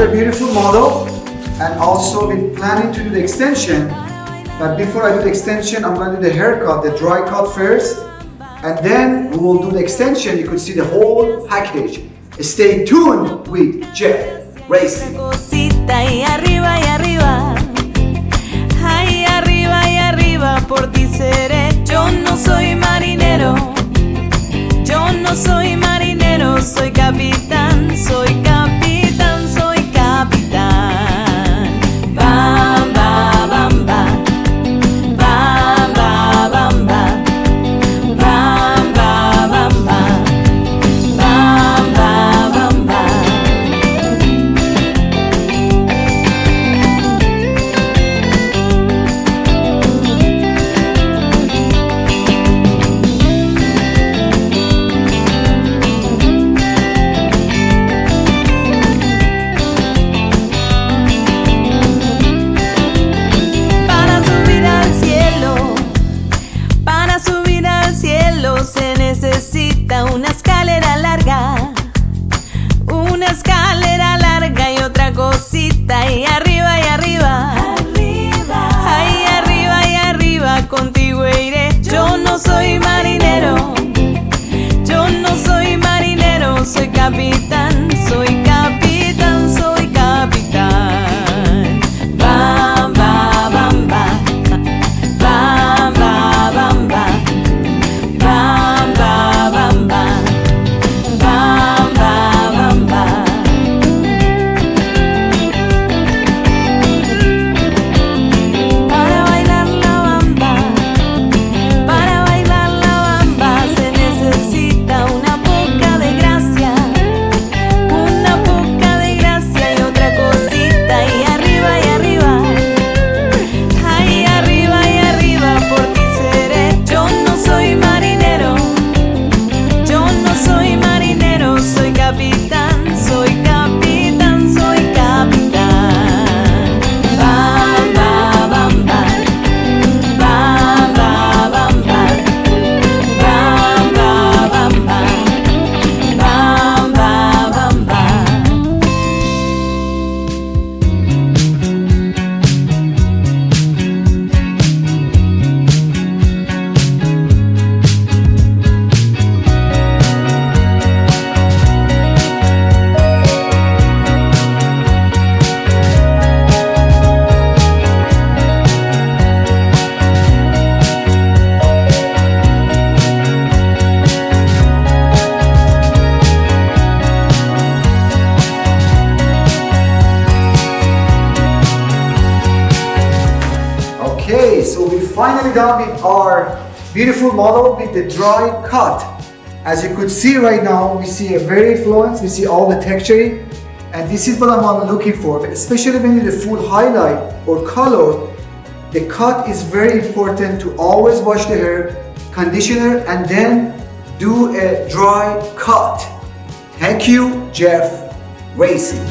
another beautiful model, and also been planning to do the extension. But before I do the extension, I'm gonna do the haircut, the dry cut first, and then we will do the extension. You could see the whole package. Stay tuned with Jeff Racing. Cosita y arriba y arriba, ay arriba y arriba, por ti seré. Yo no soy marinero, yo no soy marinero, soy capitán, soy capitán, soy capitán. Bam, ba, bam, ba. Bam, ba, bam, ba. Bam, ba, bam, ba. Bam, ba, bam, ba. Para subir al cielo se necesita una escalera larga y otra cosita y arriba y arriba. Ahí arriba y arriba contigo iré. Yo no soy marinero, yo no soy marinero, soy capitán, soy capitán, soy capitán. Bam, ba, bam, ba. Bam, ba, bam, ba. Bam, ba, bam, ba. Bam, ba, bam, ba. Para bailar la bamba, para bailar la bamba se necesita una poca de gracia y otra cosita y arriba y arriba. Ahí arriba y arriba por ti seré. Yo no soy marinero, yo no soy marinero, soy capitán, soy capitán, soy capitán. Bam, ba, bam, ba. Bam, ba, bam, ba. Bam, ba, bam, ba. Bam, ba, bam, ba. Okay, so we finally done with our beautiful model with the dry cut. As you could see right now, we see a very fluent, we see all the texturing, and this is what I'm looking for, especially when you do the full highlight or color. The cut is very important to always wash the hair, conditioner, and then do a dry cut. Thank you, Jeff Racing.